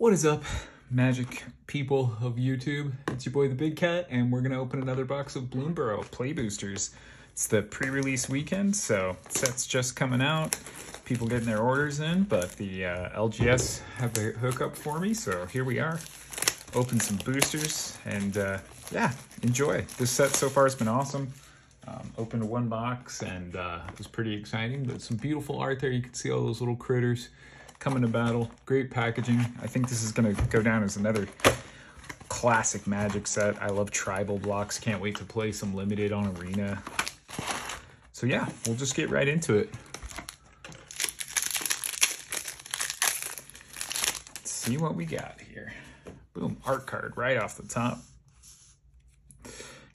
What is up, magic people of YouTube? It's your boy the Big Cat, and we're gonna open another box of Bloomburrow Play Boosters. It's the pre-release weekend, so sets just coming out, people getting their orders in, but the LGS have the hookup for me, so here we are. Open some boosters, and yeah, enjoy. This set so far has been awesome. Opened one box, and it was pretty exciting, but some beautiful art there. You can see all those little critters coming to battle. Great packaging. I think this is going to go down as another classic Magic set. I love tribal blocks. Can't wait to play some limited on Arena. So yeah, we'll just get right into it. Let's see what we got here. Boom, art card right off the top.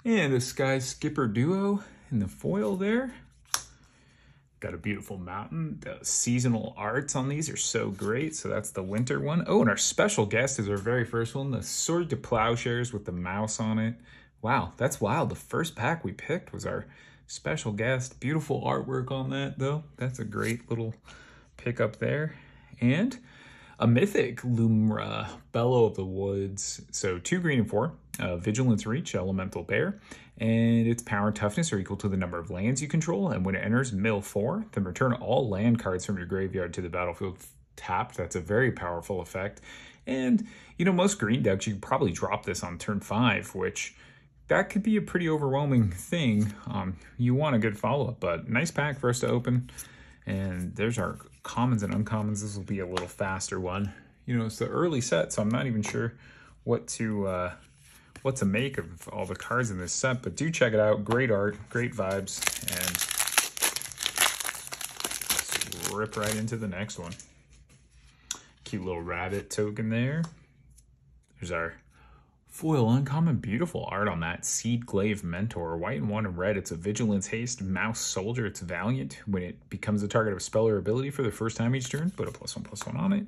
And a Sky Skipper duo in the foil there. Got a beautiful mountain. The seasonal arts on these are so great. So that's the winter one. Oh, and our special guest is our very first one. The Sword to Plowshares with the mouse on it. Wow, that's wild. The first pack we picked was our special guest. Beautiful artwork on that, though. That's a great little pickup there. And a mythic Bellow of the Woods. So 2 green and 4. Vigilance Reach, Elemental Bear. And its power and toughness are equal to the number of lands you control. And when it enters mill 4, then return all land cards from your graveyard to the battlefield tapped. That's a very powerful effect. And, you know, most green decks, you could probably drop this on turn 5, which that could be a pretty overwhelming thing. You want a good follow-up, but nice pack for us to open. And there's our commons and uncommons. This will be a little faster one. You know, it's the early set, so I'm not even sure what to make of all the cards in this set, but do check it out. Great art, great vibes, and let's rip right into the next one. Cute little rabbit token there. There's our foil uncommon. Beautiful art on that. Seed Glaive Mentor, white and 1 and red. It's a Vigilance Haste Mouse Soldier. It's valiant. When it becomes the target of a spell or ability for the first time each turn, put a +1/+1 on it.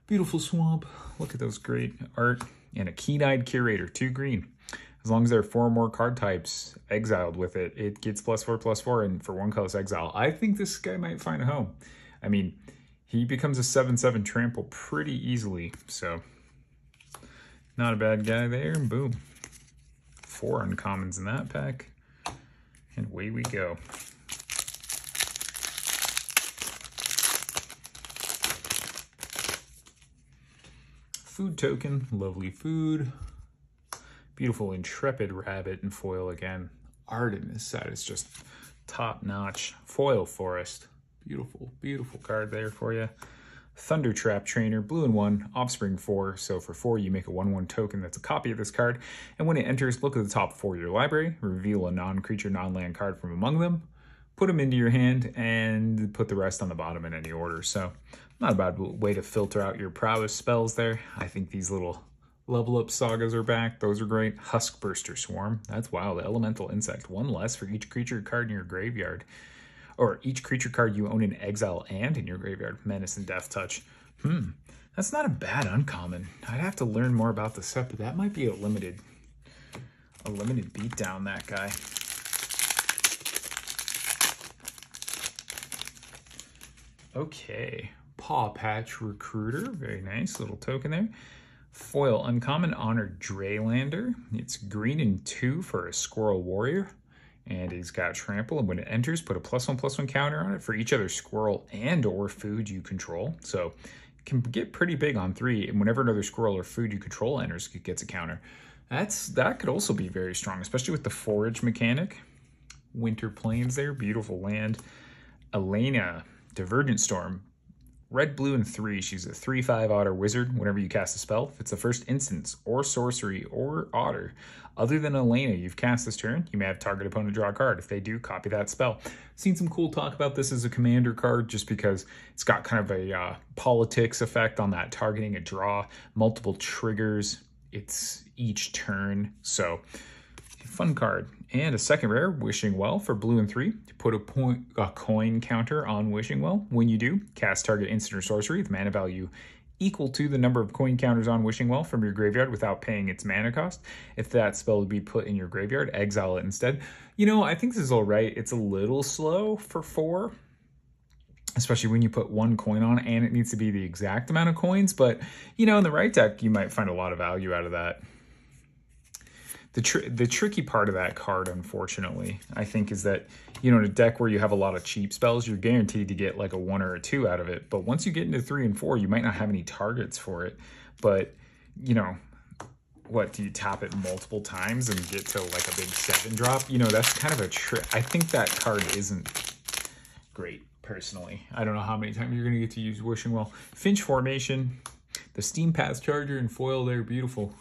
Beautiful swamp. Look at those great art. And a Keen-Eyed Curator, 2 green. As long as there are 4 or more card types exiled with it, it gets +4/+4, and for 1 colorless exile. I think this guy might find a home. I mean, he becomes a 7/7 trample pretty easily, so not a bad guy there. Boom. 4 uncommons in that pack. And away we go. Food token, lovely food. Beautiful Intrepid Rabbit in foil again. Art in this set is just top notch. Foil Forest. Beautiful, beautiful card there for you. Thunder Trap Trainer, blue and 1, Offspring 4. So for 4, you make a 1/1 token that's a copy of this card. And when it enters, look at the top 4 of your library, reveal a non-creature, non-land card from among them, put them into your hand, and put the rest on the bottom in any order. So not a bad way to filter out your prowess spells there. I think these little level up sagas are back. Those are great. Huskburster Swarm. That's wild. Elemental Insect. 1 less for each creature card in your graveyard. Or each creature card you own in exile and in your graveyard. Menace and Death Touch. That's not a bad uncommon. I'd have to learn more about the set, but that might be a limited beatdown, that guy. Okay. Paw Patch Recruiter. Very nice little token there. Foil uncommon, Honored Draylander. It's green and 2 for a Squirrel Warrior. And he's got Trample, and when it enters, put a +1/+1 counter on it for each other squirrel and or food you control. So it can get pretty big on 3, and whenever another squirrel or food you control enters, it gets a counter. That could also be very strong, especially with the forage mechanic. Winter Plains there, beautiful land. Elena, Divergent Storm. Red, blue, and 3. She's a 3/5 otter wizard. Whenever you cast a spell, if it's the first instance or sorcery or otter other than Elena you've cast this turn, you may have target opponent draw a card. If they do, copy that spell. Seen some cool talk about this as a commander card just because it's got kind of a politics effect on that targeting a draw, multiple triggers. It's each turn, so fun card. And a second rare, Wishing Well for blue and 3. Put a coin counter on Wishing Well. When you do, cast target instant or sorcery with mana value equal to the number of coin counters on Wishing Well from your graveyard without paying its mana cost. If that spell would be put in your graveyard, exile it instead. You know, I think this is all right. It's a little slow for 4. especially when you put one coin on, and it needs to be the exact amount of coins. But, you know, in the right deck, you might find a lot of value out of that. The tricky part of that card, unfortunately, I think, is that, you know, in a deck where you have a lot of cheap spells, you're guaranteed to get like a 1 or a 2 out of it. But once you get into 3 and 4, you might not have any targets for it. But, you know, what, do you tap it multiple times and get to like a big 7 drop? You know, that's kind of a trick. I think that card isn't great, personally. I don't know how many times you're going to get to use Wishing Well. Finch Formation, the Steam Path Charger and foil there, beautiful.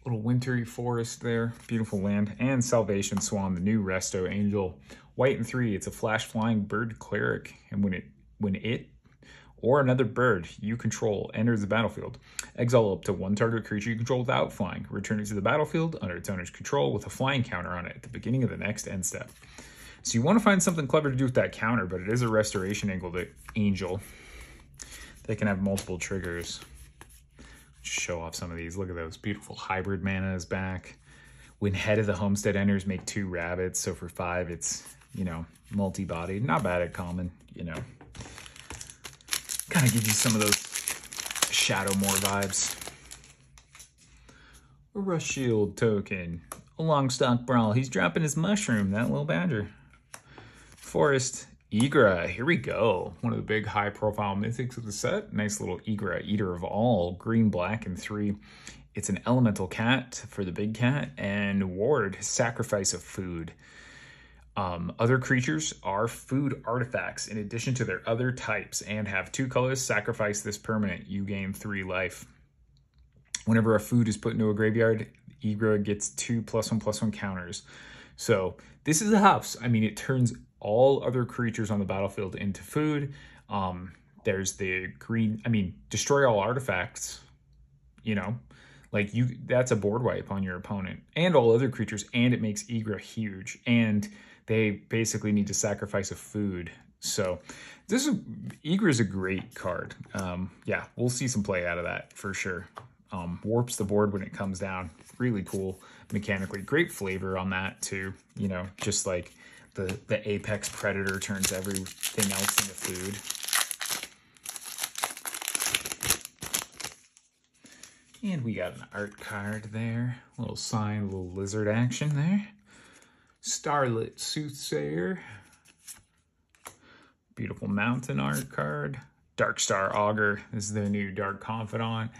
Little wintry forest there, beautiful land. And Salvation Swan, the new Resto Angel. White and 3, it's a flash flying bird cleric. And when it or another bird you control enters the battlefield, exile up to 1 target creature you control without flying. Return it to the battlefield under its owner's control with a flying counter on it at the beginning of the next end step. So you want to find something clever to do with that counter, but it is a restoration angel. They can have multiple triggers. Show off some of these. Look at those beautiful hybrid mana is back. When Head of the Homestead enters, make 2 rabbits. So for 5, it's, you know, multi-bodied. Not bad at common, you know. Kind of give you some of those Shadowmoor vibes. A Rush Shield token. A Longstock Brawl. He's dropping his mushroom, that little badger. Forest Igra, here we go. One of the big high-profile mythics of the set. Nice little Igra, Eater of All, green, black, and 3. It's an elemental cat for the big cat, and ward, sacrifice of food. Other creatures are food artifacts in addition to their other types and have 2 colors. Sacrifice this permanent. You gain 3 life. Whenever a food is put into a graveyard, Igra gets 2 +1/+1 counters. So this is a house. I mean, it turns all other creatures on the battlefield into food. There's the green, I mean, destroy all artifacts, you know, like that's a board wipe on your opponent and all other creatures. And it makes Igra huge, and they basically need to sacrifice a food. So Igra is a great card. Yeah, we'll see some play out of that for sure. Warps the board when it comes down. Really cool mechanically. Great flavor on that too. You know, just like the apex predator turns everything else into food. And we got an art card there. A little sign, a little lizard action there. Starlit Soothsayer. Beautiful mountain art card. Darkstar Augur. This is the new Dark Confidant.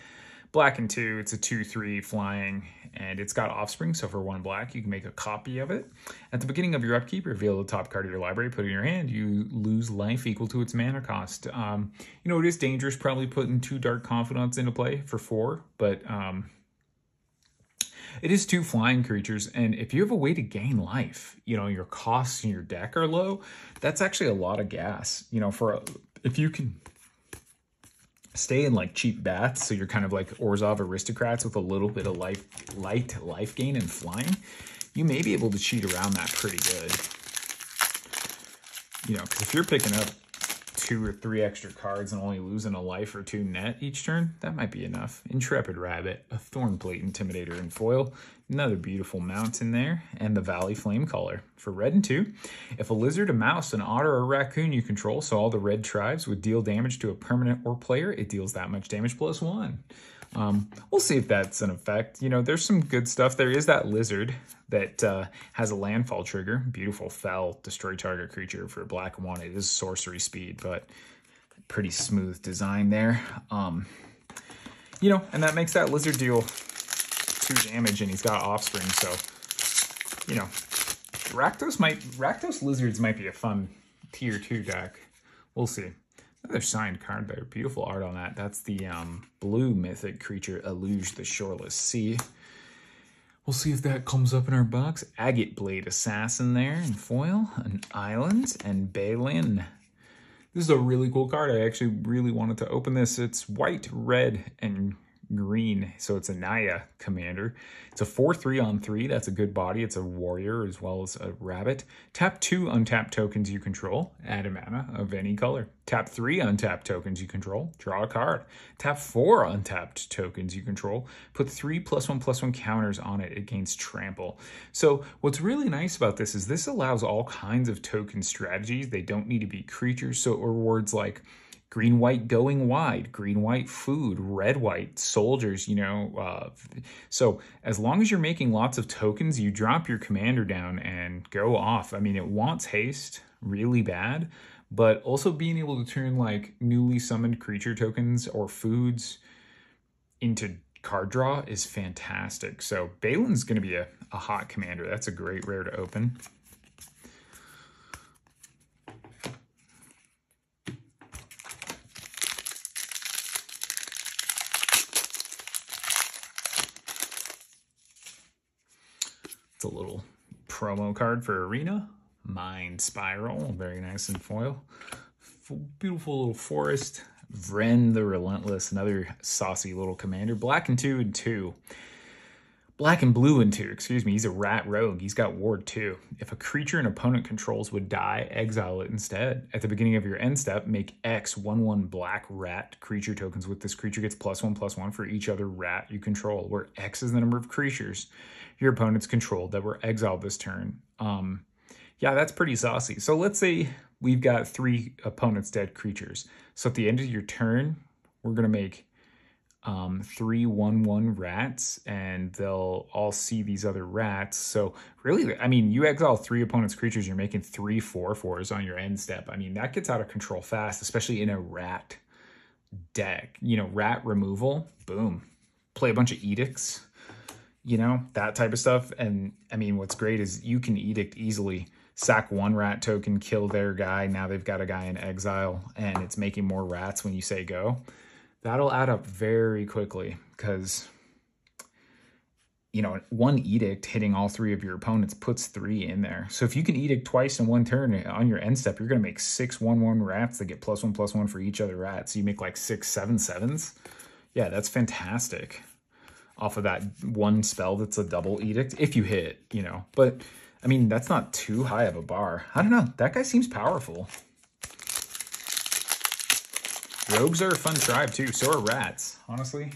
Black and 2, it's a 2/3 flying, and it's got offspring, so for 1 black, you can make a copy of it. At the beginning of your upkeep, reveal the top card of your library, put it in your hand, you lose life equal to its mana cost. You know, it is dangerous probably putting 2 Dark Confidants into play for 4, but it is 2 flying creatures, and if you have a way to gain life, you know, your costs in your deck are low, that's actually a lot of gas. You know, if you can stay in like cheap baths, so you're kind of like Orzhov Aristocrats with a little bit of light life gain and flying, you may be able to cheat around that pretty good. You know, because if you're picking up 2 or 3 extra cards and only losing a life or 2 net each turn, that might be enough. Intrepid Rabbit, a Thornplate Intimidator in foil, another beautiful mountain there, and the Valley Flamecaller. For red and 2, if a lizard, a mouse, an otter, or a raccoon you control, so all the red tribes, would deal damage to a permanent or player, it deals that much damage +1. We'll see if that's an effect. You know, there's some good stuff. There is that lizard that has a landfall trigger. Beautiful Fell, destroy target creature for black and 1. It is sorcery speed, but pretty smooth design there. You know, and that makes that lizard deal 2 damage, and he's got offspring, so, you know, Rakdos Lizards might be a fun tier 2 deck. We'll see. Another signed card there. Beautiful art on that. That's the blue mythic creature, Eluge the Shoreless Sea. We'll see if that comes up in our box. Agate Blade Assassin there in foil, an island, and Balin. This is a really cool card. I actually really wanted to open this. It's white, red, and green, so it's a Naya commander. It's a 4/3 on 3. That's a good body. It's a warrior as well as a rabbit. Tap 2 untapped tokens you control. Add a mana of any color. Tap 3 untapped tokens you control. Draw a card. Tap 4 untapped tokens you control. Put 3 +1/+1 counters on it. It gains trample. So what's really nice about this is this allows all kinds of token strategies. They don't need to be creatures. So it rewards like green, white, going wide, green, white, food, red, white, soldiers, you know. So as long as you're making lots of tokens, you drop your commander down and go off. I mean, it wants haste really bad, but also being able to turn like newly summoned creature tokens or foods into card draw is fantastic. So Balin's going to be a hot commander. That's a great rare to open. It's a little promo card for Arena. Mind Spiral, very nice in foil. Beautiful little forest. Vren the Relentless, another saucy little commander. Black and 2 and 2. Black and blue and 2, excuse me. He's a rat rogue. He's got ward 2. If a creature an opponent controls would die, exile it instead. At the beginning of your end step, make X 1/1 black rat creature tokens with this creature gets +1/+1 for each other rat you control, where X is the number of creatures your opponents controlled that were exiled this turn. Yeah, that's pretty saucy. So let's say we've got 3 opponents' dead creatures. So at the end of your turn, we're going to make 3 1/1 rats, and they'll all see these other rats. So really, I mean, you exile 3 opponents' creatures, you're making 3 4/4s on your end step. I mean, that gets out of control fast, especially in a rat deck. You know, rat removal, boom. Play a bunch of edicts, you know, that type of stuff. And I mean, what's great is you can edict easily. Sack 1 rat token, kill their guy. Now they've got a guy in exile, and it's making more rats when you say go. That'll add up very quickly because, you know, 1 edict hitting all 3 of your opponents puts 3 in there. So if you can edict twice in 1 turn on your end step, you're going to make 6 1/1 rats that get +1/+1 for each other rat. So you make like 6 7/7s. Yeah, that's fantastic off of that 1 spell that's a double edict, if you hit, you know. But, I mean, that's not too high of a bar. I don't know. That guy seems powerful. Rogues are a fun tribe, too. So are rats, honestly.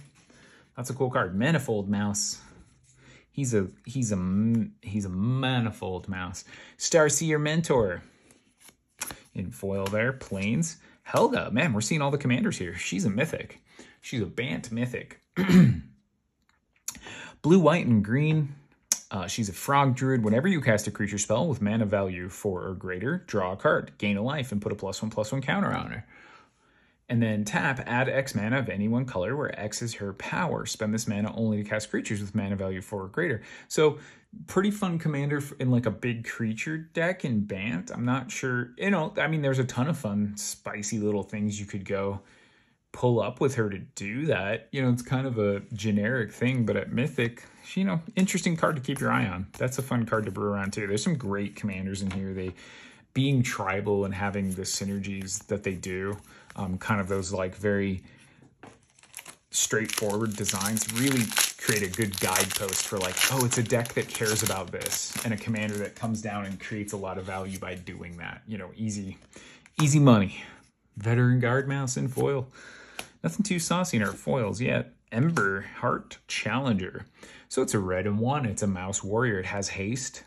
That's a cool card. Manifold Mouse. He's a manifold mouse. Starseer Mentor. In foil there. Plains. Helga. Man, we're seeing all the commanders here. She's a mythic. She's a Bant mythic. Blue, white, and green. She's a frog druid. Whenever you cast a creature spell with mana value 4 or greater, draw a card, gain a life, and put a +1/+1 counter on her. And then tap, add X mana of any one color where X is her power. Spend this mana only to cast creatures with mana value 4 or greater. So pretty fun commander in like a big creature deck in Bant. I'm not sure, you know, I mean, there's a ton of fun, spicy little things you could go pull up with her to do that. You know, it's kind of a generic thing, but at Mythic, you know, interesting card to keep your eye on. That's a fun card to brew around too. There's some great commanders in here. They being tribal and having the synergies that they do, kind of those like very straightforward designs really create a good guidepost for like, oh, it's a deck that cares about this, and a commander that comes down and creates a lot of value by doing that. You know, easy money. Veteran Guard Mouse in foil. Nothing too saucy in our foils yet. Ember Heart Challenger. So it's a red and 1. It's a mouse warrior. It has haste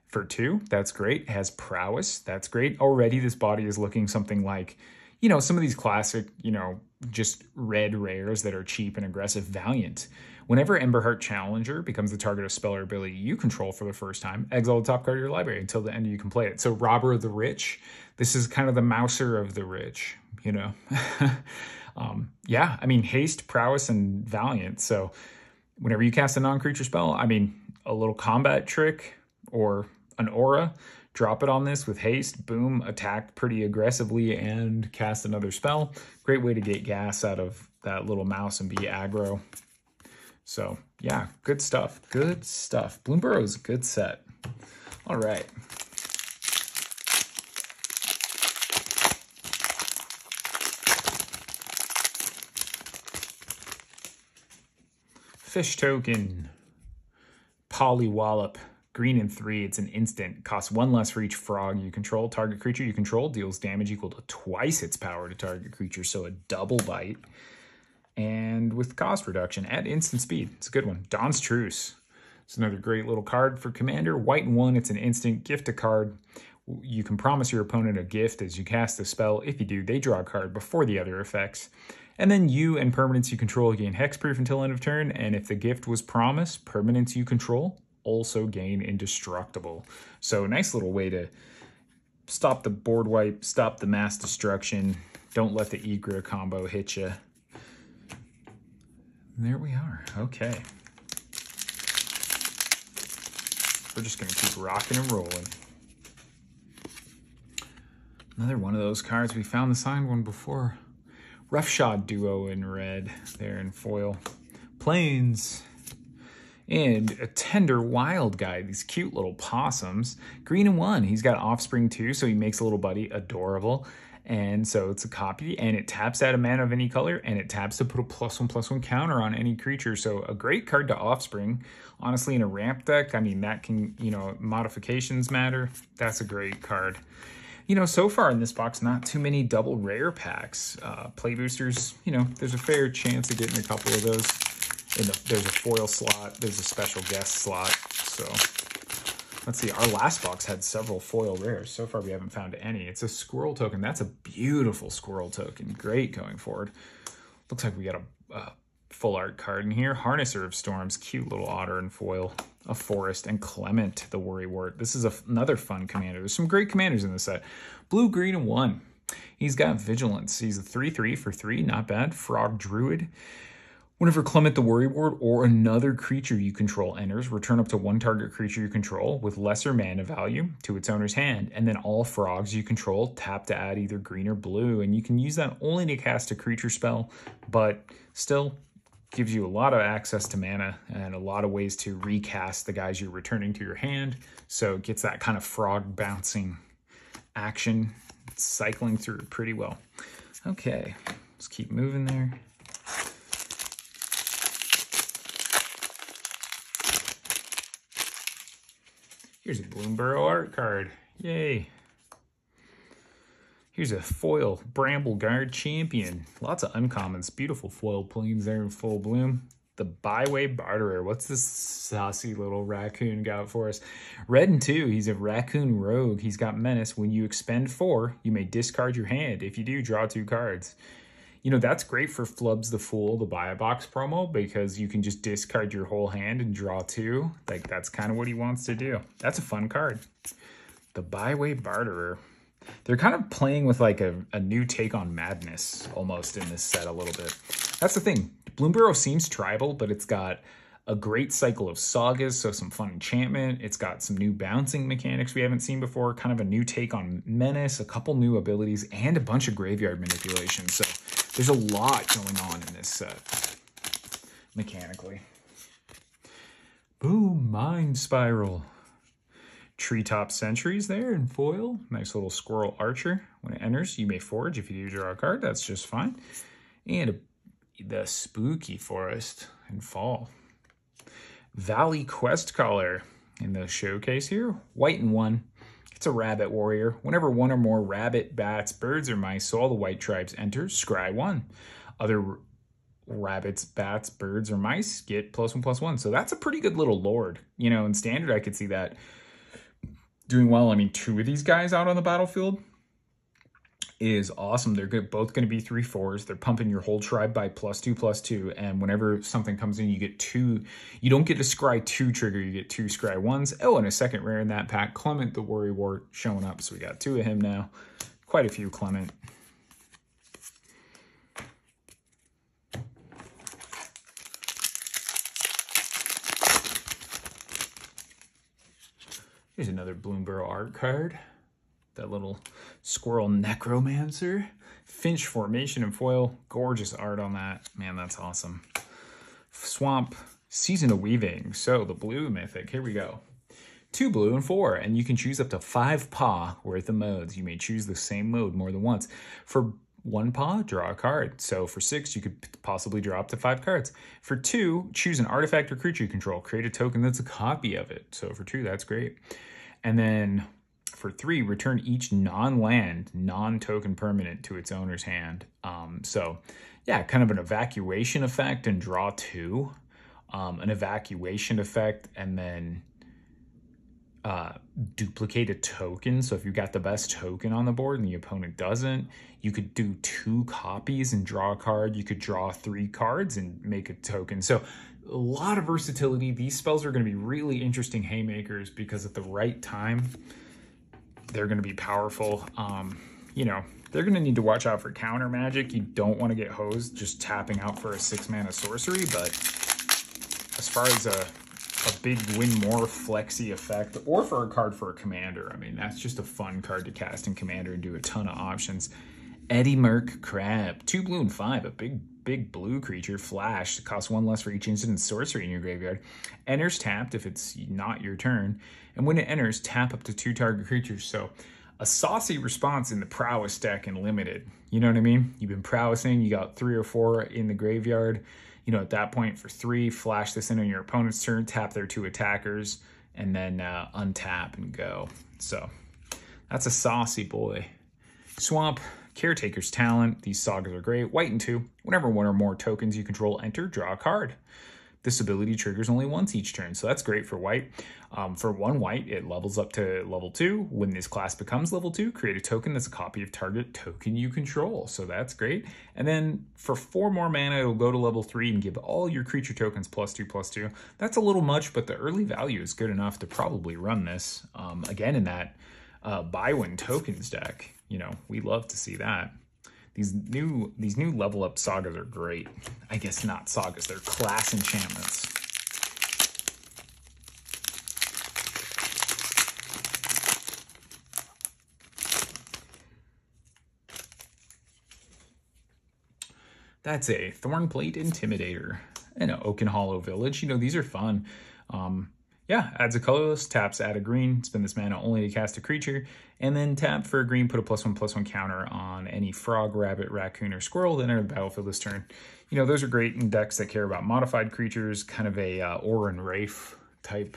for 2. That's great. It has prowess. That's great. Already this body is looking something like, you know, some of these classic, you know, just red rares that are cheap and aggressive. Valiant. Whenever Emberheart Challenger becomes the target of spell or ability you control for the first time, exile the top card of your library until the end you can play it. So Robber of the Rich, this is kind of the Mouser of the Rich, you know. Yeah, I mean, haste, prowess, and valiant. So whenever you cast a non-creature spell, I mean, a little combat trick or an aura, drop it on this with haste, boom, attack pretty aggressively and cast another spell. Great way to get gas out of that little mouse and be aggro. So yeah, good stuff. Good stuff. Bloomburrow is a good set. All right. Fish token. Polywallop. Green and 3. It's an instant. Costs 1 less for each frog you control. Target creature you control deals damage equal to twice its power to target creature, so a double bite. And with cost reduction at instant speed. It's a good one. Dawn's Truce. It's another great little card for Commander. White and 1. It's an instant. Gift a card. You can promise your opponent a gift as you cast the spell. If you do, they draw a card before the other effects. And then you and permanents you control gain hexproof until end of turn. And if the gift was promised, permanents you control also gain indestructible. So nice little way to stop the board wipe, stop the mass destruction. Don't let the Egra combo hit you. And there we are. Okay. We're just going to keep rocking and rolling. Another one of those cards. We found the signed one before. Roughshod Duo in red there in foil. Plains. And a Tender Wild Guy. These cute little possums. Green and 1. He's got Offspring too, so he makes a little buddy adorable. And so it's a copy, and it taps out a mana of any color, and it taps to put a +1/+1 counter on any creature. So a great card to Offspring. Honestly, in a ramp deck, I mean, that can, you know, modifications matter. That's a great card. You know, so far in this box, not too many double rare packs. Play boosters, you know, there's a fair chance of getting a couple of those. There's a foil slot, there's a special guest slot. So let's see, our last box had several foil rares. So far we haven't found any. It's a squirrel token. That's a beautiful squirrel token. Great going forward. Looks like we got a full art card in here. Harnesser of Storms, cute little otter in foil. A Forest, and Clement the Worrywart. This is another fun commander. There's some great commanders in this set. Blue, green, and 1. He's got Vigilance. He's a 3/3 for 3. Not bad. Frog Druid. Whenever Clement the Worrywart or another creature you control enters, return up to 1 target creature you control with lesser mana value to its owner's hand. And then all frogs you control tap to add either green or blue. And you can use that only to cast a creature spell, but still gives you a lot of access to mana and a lot of ways to recast the guys you're returning to your hand. So it gets that kind of frog bouncing action. It's cycling through pretty well. Okay, let's keep moving there. Here's a Bloomburrow art card. Yay. Here's a foil Bramble Guard Champion. Lots of uncommons. Beautiful foil planes there in full bloom. The Byway Barterer. What's this saucy little raccoon got for us? Red and 2. He's a raccoon rogue. He's got Menace. When you expend 4, you may discard your hand. If you do, draw 2 cards. You know, that's great for Flubs the Fool, the buy a box promo, because you can just discard your whole hand and draw 2. Like, that's kind of what he wants to do. That's a fun card. The Byway Barterer. They're kind of playing with like a new take on Madness almost in this set a little bit. That's the thing. Bloomburrow seems tribal, but it's got a great cycle of sagas, so some fun enchantment. It's got some new bouncing mechanics we haven't seen before, kind of a new take on Menace, a couple new abilities, and a bunch of graveyard manipulation. So there's a lot going on in this set mechanically. Boom, Mind Spiral. Treetop Sentries there in foil. Nice little squirrel archer. When it enters, you may forge. If you do draw a card, that's just fine. And the Spooky Forest in fall. Valley Quest Caller in the showcase here. White and 1. It's a rabbit warrior. Whenever 1 or more rabbit, bats, birds, or mice, so all the white tribes enter, scry 1. Other rabbits, bats, birds, or mice get +1/+1. So that's a pretty good little lord. You know, in standard, I could see that doing well. I mean, 2 of these guys out on the battlefield is awesome. They're both going to be 3/4s. They're pumping your whole tribe by +2/+2. And whenever something comes in, you get 2. You don't get a scry 2 trigger. You get 2 scry 1s. Oh, and a second rare in that pack. Clement the Worrywart showing up. So we got 2 of him now. Quite a few Clement. Here's another Bloomburrow art card. That little squirrel necromancer. Finch formation and foil. Gorgeous art on that. Man, that's awesome. Swamp, Season of Weaving. So the blue mythic, here we go. 2 blue and 4, and you can choose up to 5 paw worth of modes. You may choose the same mode more than once. For 1 paw, draw a card. So for 6, you could possibly draw up to 5 cards. For 2, choose an artifact or creature you control. Create a token that's a copy of it. So for 2, that's great. And then for 3, return each non-land, non-token permanent to its owner's hand. So yeah, kind of an evacuation effect and draw 2. An evacuation effect and then duplicate a token. So if you got the best token on the board and the opponent doesn't, you could do 2 copies and draw a card. You could draw 3 cards and make a token. So a lot of versatility. These spells are going to be really interesting haymakers because at the right time, they're going to be powerful. You know, they're going to need to watch out for counter magic. You don't want to get hosed just tapping out for a 6-mana sorcery, but as far as a big win more flexy effect, or for a card for a commander, I mean, that's just a fun card to cast in commander and do a ton of options. Eddie Merc Crab, 2 blue and 5, a big blue creature, flash, it costs 1 less for each instant sorcery in your graveyard. Enters tapped if it's not your turn, and when it enters, tap up to 2 target creatures. So a saucy response in the prowess deck and limited. You know what I mean? You've been prowessing, you got 3 or 4 in the graveyard. You know, at that point, for 3, flash this in on your opponent's turn, tap their 2 attackers, and then untap and go. So that's a saucy boy. Swamp, Caretaker's Talent. These sagas are great. White and 2. Whenever 1 or more tokens you control enter, draw a card. This ability triggers only once each turn, so that's great for white. For 1 white, it levels up to level 2. When this class becomes level 2, create a token that's a copy of target token you control, so that's great. And then for 4 more mana, it'll go to level 3 and give all your creature tokens +2/+2. That's a little much, but the early value is good enough to probably run this. Again, in that buy-win tokens deck, you know, we love to see that. These new level up sagas are great. I guess not sagas, they're class enchantments. That's a Thornplate Intimidator and an Oaken Hollow Village. You know, these are fun. Yeah, adds a colorless, taps, add a green, spend this mana only to cast a creature, and then tap for a green, put a +1/+1 counter on any frog, rabbit, raccoon, or squirrel that enter the battlefield this turn. You know, those are great in decks that care about modified creatures, kind of a Orin Wraith type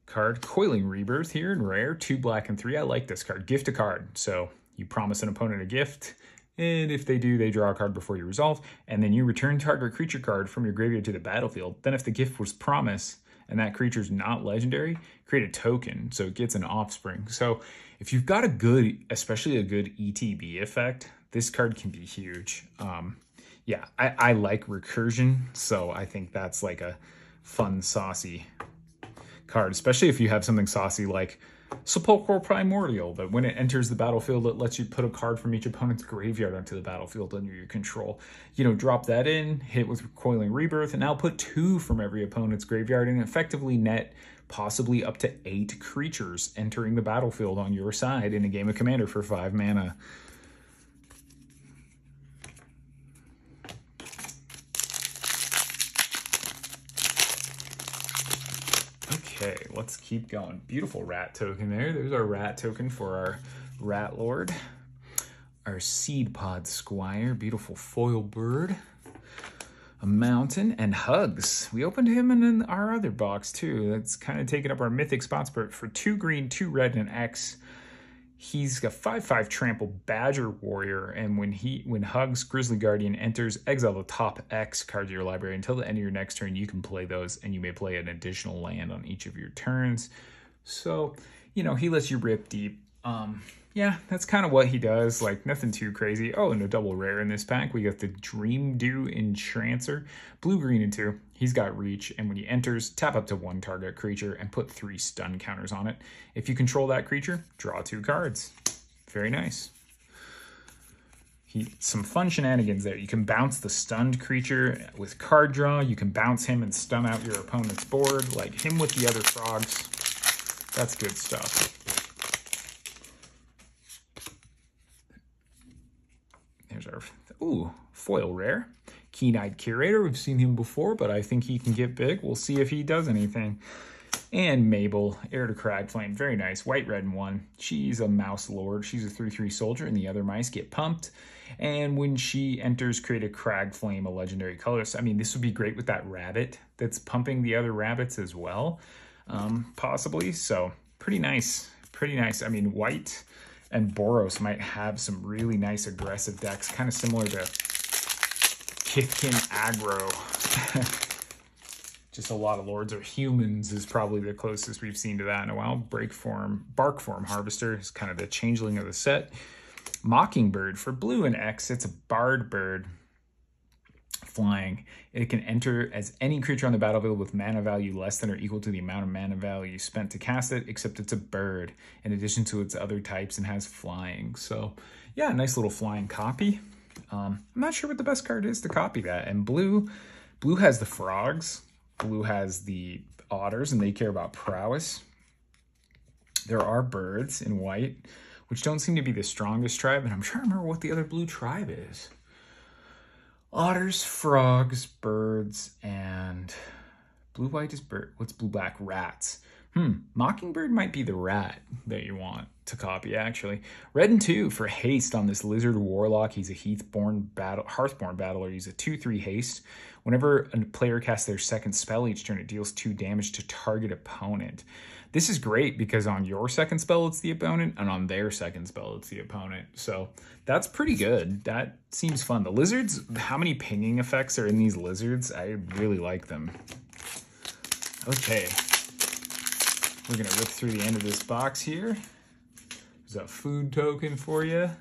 card. Coiling Rebirth here in rare, 2 black and 3. I like this card. Gift a card. So you promise an opponent a gift, and if they do, they draw a card before you resolve, and then you return target creature card from your graveyard to the battlefield. Then if the gift was promise, and that creature's not legendary, create a token so it gets an offspring. So if you've got a good, especially a good ETB effect, this card can be huge. Yeah, I like recursion, so I think that's like a fun, saucy card, especially if you have something saucy like Sepulchral Primordial, that when it enters the battlefield, it lets you put a card from each opponent's graveyard onto the battlefield under your control. You know, drop that in, hit with Coiling Rebirth, and now put 2 from every opponent's graveyard and effectively net possibly up to 8 creatures entering the battlefield on your side in a game of Commander for 5 mana. Okay, let's keep going. Beautiful rat token there. There's our rat token for our Rat Lord. Our Seed Pod Squire, beautiful foil bird. A mountain and Hugs. We opened him in our other box too. That's kind of taking up our mythic spots, but for 2 green, 2 red, and an X. He's got 5/5 trample Badger Warrior, and when Hugs Grizzly Guardian enters, exile the top X cards of your library. Until the end of your next turn, you can play those, and you may play an additional land on each of your turns. So, you know, he lets you rip deep. Yeah, that's kind of what he does, like nothing too crazy. Oh, and a double rare in this pack. We got the Dream Dew Enchancer, blue, green, and 2. He's got reach, and when he enters, tap up to 1 target creature and put 3 stun counters on it. If you control that creature, draw 2 cards. Very nice. Some fun shenanigans there. You can bounce the stunned creature with card draw. You can bounce him and stun out your opponent's board, like him with the other frogs. That's good stuff. There's our, ooh, foil rare. Keen-Eyed Curator, we've seen him before, but I think he can get big. We'll see if he does anything. And Mabel, Heir to Cragflame, very nice. White, red, and 1. She's a mouse lord. She's a 3/3 soldier, and the other mice get pumped. And when she enters, create a Crag Flame, a legendary color. So, I mean, this would be great with that rabbit that's pumping the other rabbits as well, possibly. So pretty nice, pretty nice. I mean, white and Boros might have some really nice aggressive decks, kind of similar to Kithkin aggro. Just a lot of Lords or Humans is probably the closest we've seen to that in a while. Bark Form Harvester is kind of the changeling of the set. Mockingbird for blue and X. It's a Bard bird. Flying. It can enter as any creature on the battlefield with mana value less than or equal to the amount of mana value spent to cast it, except it's a bird, in addition to its other types, and has flying. So, yeah, nice little flying copy. I'm not sure what the best card is to copy that. And blue has the frogs. Blue has the otters, and they care about prowess. There are birds in white, which don't seem to be the strongest tribe, and I'm trying to remember what the other blue tribe is. Otters, frogs, birds, and blue-white is bird. What's blue-black? Rats. Mockingbird might be the rat that you want to copy, actually. Red and 2 for haste on this lizard warlock. He's a Hearthborn battler. He's a 2/3 haste. Whenever a player casts their second spell each turn, it deals 2 damage to target opponent. This is great because on your second spell, it's the opponent, and on their second spell, it's the opponent. So that's pretty good. That seems fun. The lizards, how many pinging effects are in these lizards? I really like them. Okay. We're going to rip through the end of this box here. There's a food token for you.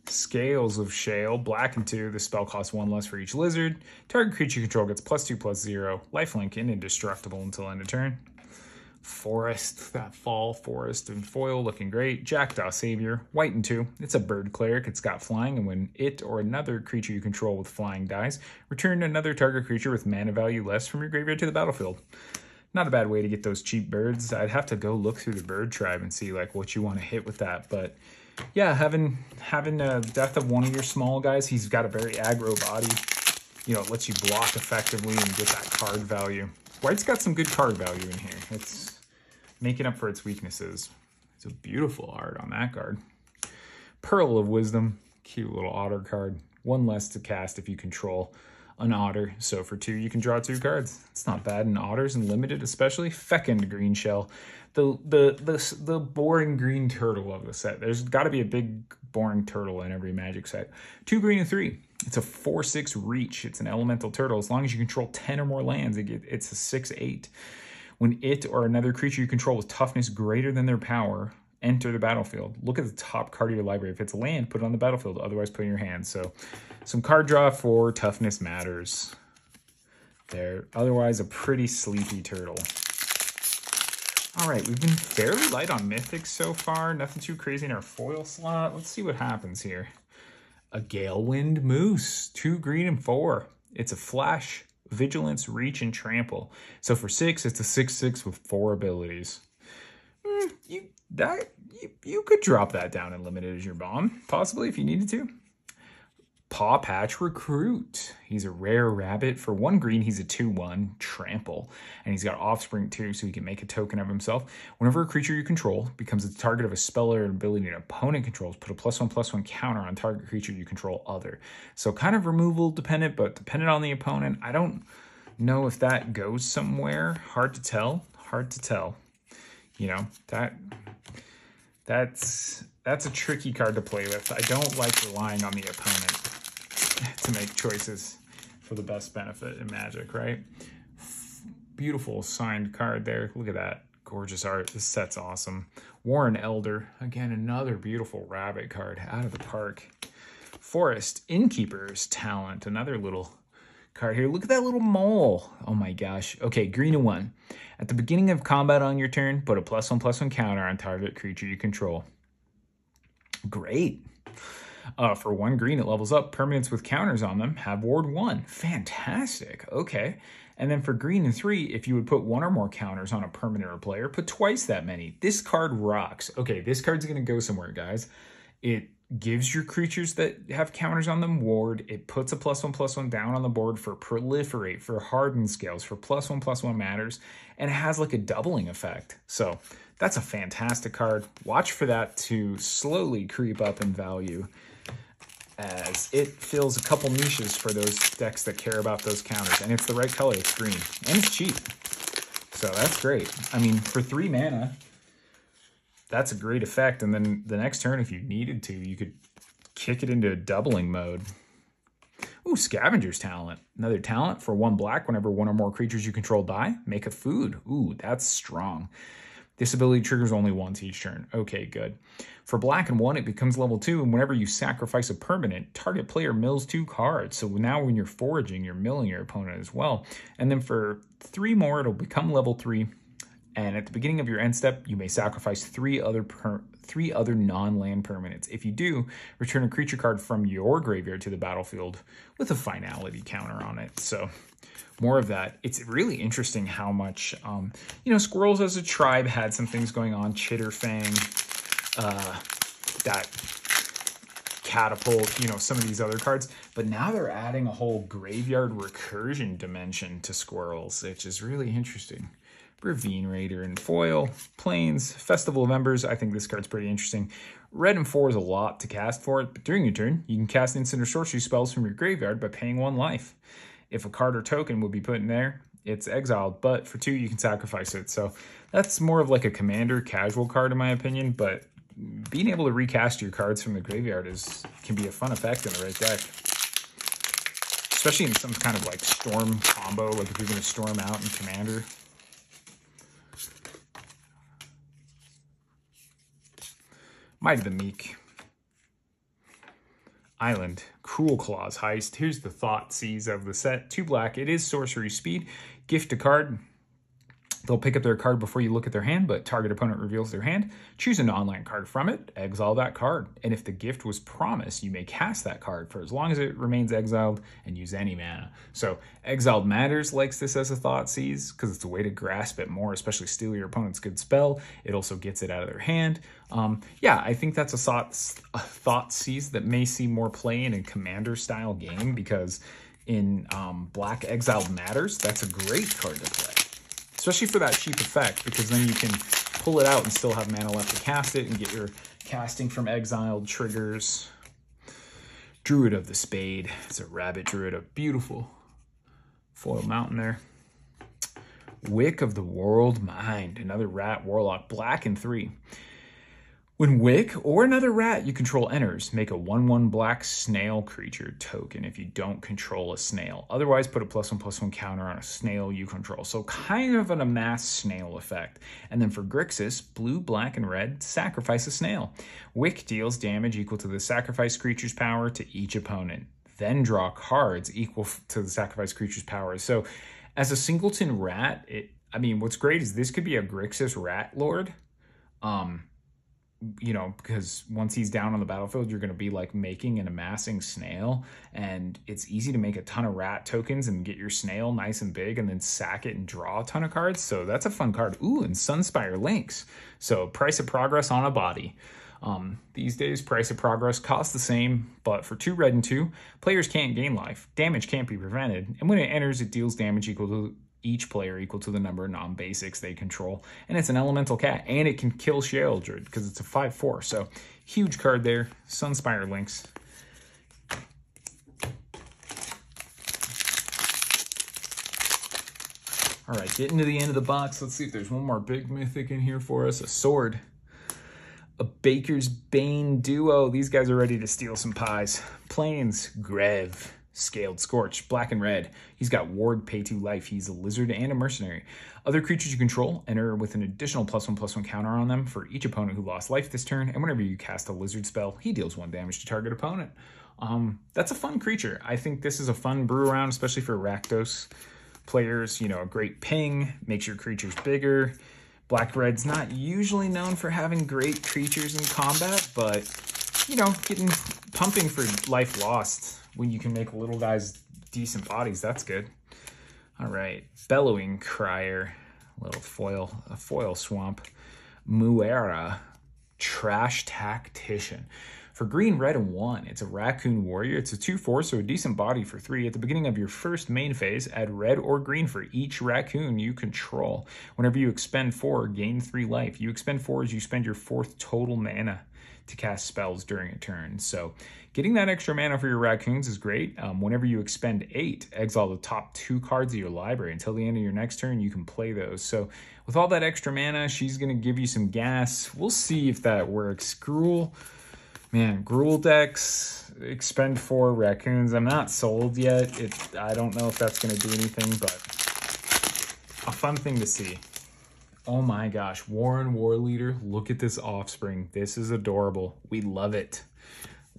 Scales of Shale, black and 2. The spell costs 1 less for each lizard. Target creature you control gets +2/+0. Lifelink and indestructible until end of turn. Forest, that fall forest and foil looking great. Jackdaw Savior, white and 2. It's a bird cleric. It's got flying, and when it or another creature you control with flying dies, return another target creature with mana value less from your graveyard to the battlefield. Not a bad way to get those cheap birds. I'd have to go look through the bird tribe and see like what you want to hit with that, but yeah, having a death of one of your small guys, he's got a very aggro body. You know, it lets you block effectively and get that card value. White's got some good card value in here. It's making up for its weaknesses. It's a beautiful art on that card. Pearl of Wisdom, cute little otter card. 1 less to cast if you control an otter. So for 2, you can draw 2 cards. It's not bad in otters and limited, especially. Fecund Green Shell, the boring green turtle of the set. There's got to be a big boring turtle in every Magic set. 2 green and 3. It's a 4/6 reach. It's an elemental turtle. As long as you control 10 or more lands, it's a 6/8. When it or another creature you control with toughness greater than their power enter the battlefield, look at the top card of your library. If it's a land, put it on the battlefield. Otherwise, put it in your hand. So some card draw for toughness matters there. Otherwise, a pretty sleepy turtle. All right, we've been fairly light on mythics so far. Nothing too crazy in our foil slot. Let's see what happens here. A Galewind Moose, 2 green and 4. It's a flash, vigilance, reach, and trample. So for 6, it's a 6/6 with 4 abilities. You could drop that down and limit it as your bomb, possibly if you needed to. Paw Patch Recruit. He's a rare rabbit. For 1 green, he's a 2/1 trample. And he's got offspring too, so he can make a token of himself. Whenever a creature you control becomes the target of a spell or an ability an opponent controls, put a +1/+1 counter on target creature you control other. So kind of removal dependent, but dependent on the opponent. I don't know if that goes somewhere. Hard to tell. Hard to tell. You know, that's a tricky card to play with. I don't like relying on the opponent to make choices for the best benefit in Magic, right? Beautiful signed card there. Look at that. Gorgeous art. This set's awesome. Warren Elder. Again, another beautiful rabbit card out of the park. Forest Innkeeper's Talent. Another little card here. Look at that little mole. Oh my gosh. Okay, green and 1. At the beginning of combat on your turn, put a +1/+1 counter on target creature you control. Great. For 1 green, it levels up. Permanents with counters on them have ward 1. Fantastic. Okay. And then for green and 3, if you would put 1 or more counters on a permanent or player, put twice that many. This card rocks. Okay, this card's going to go somewhere, guys. It gives your creatures that have counters on them ward. It puts a +1/+1 down on the board for proliferate, for hardened scales, for +1/+1 matters, and it has like a doubling effect. So that's a fantastic card. Watch for that to slowly creep up in value as it fills a couple niches for those decks that care about those counters. And it's the right color, it's green, and it's cheap. So that's great. I mean, for 3 mana, that's a great effect. And then the next turn, if you needed to, you could kick it into doubling mode. Ooh, Scavenger's Talent. Another talent for 1 black. Whenever 1 or more creatures you control die, make a food. Ooh, that's strong. This ability triggers only once each turn. Okay, good. For black and 1, it becomes level 2, and whenever you sacrifice a permanent, target player mills 2 cards. So now when you're foraging, you're milling your opponent as well. And then for 3 more, it'll become level 3. And at the beginning of your end step, you may sacrifice 3 other non-land permanents. If you do, return a creature card from your graveyard to the battlefield with a finality counter on it. So more of that. It's really interesting how much, you know, Squirrels as a tribe had some things going on. Chitterfang, that Catapult, you know, some of these other cards. But now they're adding a whole graveyard recursion dimension to Squirrels, which is really interesting. Ravine Raider and foil, Plains, Festival of Embers. I think this card's pretty interesting. Red and 4 is a lot to cast for it, but during your turn, you can cast instant or sorcery spells from your graveyard by paying 1 life. If a card or token would be put in there, it's exiled, but for 2, you can sacrifice it. So that's more of like a commander casual card in my opinion, but being able to recast your cards from the graveyard can be a fun effect in the right deck. Especially in some kind of like storm combo, like if you're going to storm out in commander. Might of the Meek. Island. Cruel Claws Heist. Here's the Thoughtseize of the set. 2 black. It is sorcery speed. Gift a card. They'll pick up their card before you look at their hand, but target opponent reveals their hand. Choose a non-land card from it. Exile that card. And if the gift was promised, you may cast that card for as long as it remains exiled and use any mana. So Exiled Matters likes this as a Thoughtseize because it's a way to grasp it more, especially steal your opponent's good spell. It also gets it out of their hand. Yeah, I think that's a Thoughtseize that may see more play in a commander-style game because in Black Exiled Matters, that's a great card to play. Especially for that cheap effect, because then you can pull it out and still have mana left to cast it and get your casting from exiled triggers. Druid of the Spade. It's a rabbit druid, a beautiful foil mountain there. Wick of the World Mind. Another rat warlock, black and 3. When Wick or another rat you control enters, make a 1/1 black snail creature token if you don't control a snail. Otherwise, put a +1/+1 counter on a snail you control. So kind of an amass snail effect. And then for Grixis, blue, black, and red, sacrifice a snail. Wick deals damage equal to the sacrifice creature's power to each opponent. Then draw cards equal to the sacrifice creature's power. So as a singleton rat, I mean, what's great is this could be a Grixis rat lord. You know, because once he's down on the battlefield, you're going to be like making and amassing snail, and it's easy to make a ton of rat tokens and get your snail nice and big and then sack it and draw a ton of cards. So that's a fun card. Ooh, and Sunspire Lynx. So price of progress on a body. These days, price of progress costs the same, but for 2 red and 2, players can't gain life. Damage can't be prevented, and when it enters, it deals damage equal to each player equal to the number of non-basics they control. And it's an elemental cat, and it can kill Sheoldred because it's a 5/4. So huge card there. Sunspire Lynx. All right, getting to the end of the box. Let's see if there's one more big mythic in here for us. A sword. A Baker's Bane duo. These guys are ready to steal some pies. Plains, Grev. Scaled Scorch, black and red. He's got ward, pay 2 life. He's a lizard and a mercenary. Other creatures you control enter with an additional +1/+1 counter on them for each opponent who lost life this turn. And whenever you cast a lizard spell, he deals 1 damage to target opponent. That's a fun creature. I think this is a fun brew around, especially for Rakdos players. You know, a great ping, makes your creatures bigger. Black-red's not usually known for having great creatures in combat, but, you know, getting pumping for life lost when you can make little guys decent bodies, that's good. All right, Bellowing Crier, a foil swamp. Muera, Trash Tactician. For green, red, and 1, it's a Raccoon Warrior. It's a 2/4, so a decent body for 3. At the beginning of your first main phase, add red or green for each raccoon you control. Whenever you expend 4, gain 3 life. You expend 4 as you spend your 4th total mana. to cast spells during a turn. So getting that extra mana for your raccoons is great. Whenever you expend 8, exile the top 2 cards of your library. Until the end of your next turn, you can play those. So with all that extra mana, she's going to give you some gas. We'll see if that works. Gruul, man, Gruul decks, expend 4 raccoons. I'm not sold yet. I don't know if that's going to do anything, but a fun thing to see. Oh my gosh, Warren Warleader, look at this offspring. This is adorable. We love it.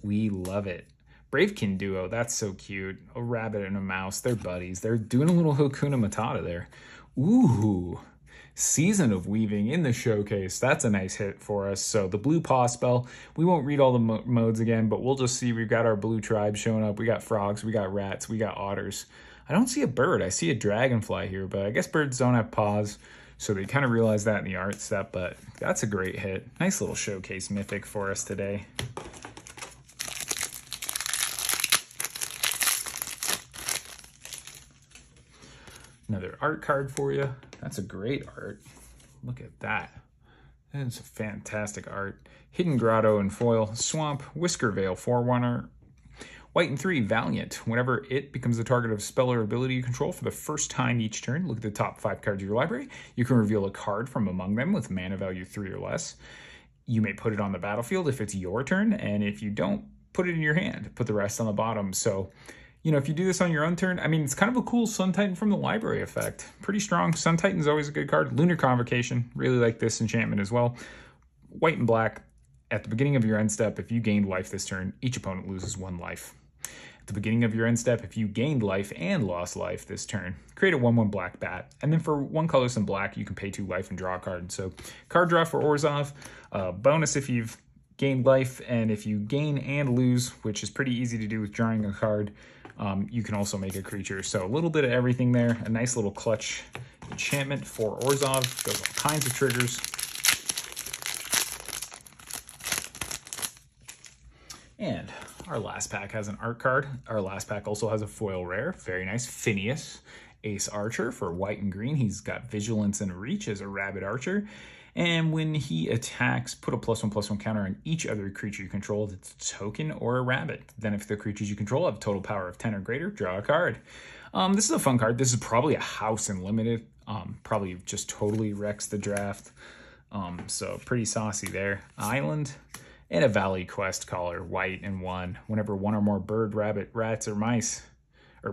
We love it. Bravekin duo, that's so cute. A rabbit and a mouse, they're buddies. They're doing a little Hakuna Matata there. Ooh, Season of Weaving in the showcase. That's a nice hit for us. So the blue paw spell, we won't read all the modes again, but we'll just see we've got our blue tribe showing up. We got frogs, we got rats, we got otters. I don't see a bird. I see a dragonfly here, but I guess birds don't have paws. So they kind of realized that in the art set, but that's a great hit. Nice little showcase mythic for us today. Another art card for you. That's a great art. Look at that. That is a fantastic art. Hidden Grotto and foil. Swamp, Whisker Veil, Forerunner. White and 3, Valiant. Whenever it becomes the target of spell or ability you control for the first time each turn, look at the top 5 cards of your library. You can reveal a card from among them with mana value 3 or less. You may put it on the battlefield if it's your turn, and if you don't, put it in your hand. Put the rest on the bottom. So, you know, if you do this on your own turn, I mean, it's kind of a cool Sun Titan from the library effect. Pretty strong. Sun Titan's always a good card. Lunar Convocation. Really like this enchantment as well. White and black. At the beginning of your end step, if you gained life this turn, each opponent loses 1 life. At the beginning of your end step, if you gained life and lost life this turn, create a 1/1 black bat. And then for 1 colorless and black, you can pay 2 life and draw a card. So card draw for Orzhov. Bonus if you've gained life, and if you gain and lose, which is pretty easy to do with drawing a card, you can also make a creature. So a little bit of everything there. A nice little clutch enchantment for Orzhov. Does all kinds of triggers. And our last pack has an art card. Our last pack also has a foil rare. Very nice. Phineas, Ace Archer for white and green. He's got Vigilance and Reach as a rabbit archer. And when he attacks, put a +1/+1 counter on each other creature you control that's a token or a rabbit. Then if the creatures you control have a total power of 10 or greater, draw a card. This is a fun card. This is probably a house in limited. Probably just totally wrecks the draft. So pretty saucy there. Island. And a Valley Quest Caller, white and 1. Whenever 1 or more bird, rabbit, rats, or mice, or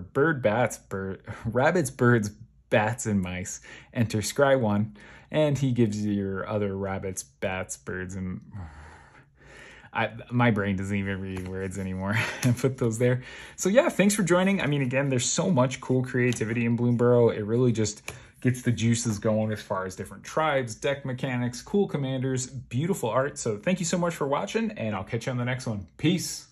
rabbits, birds, bats, and mice enter scry 1, and he gives you your other rabbits, bats, birds, and... my brain doesn't even read words anymore. I put those there. So yeah, thanks for joining. I mean, again, there's so much cool creativity in Bloomburrow. It really just gets the juices going as far as different tribes, deck mechanics, cool commanders, beautiful art. So thank you so much for watching, and I'll catch you on the next one. Peace.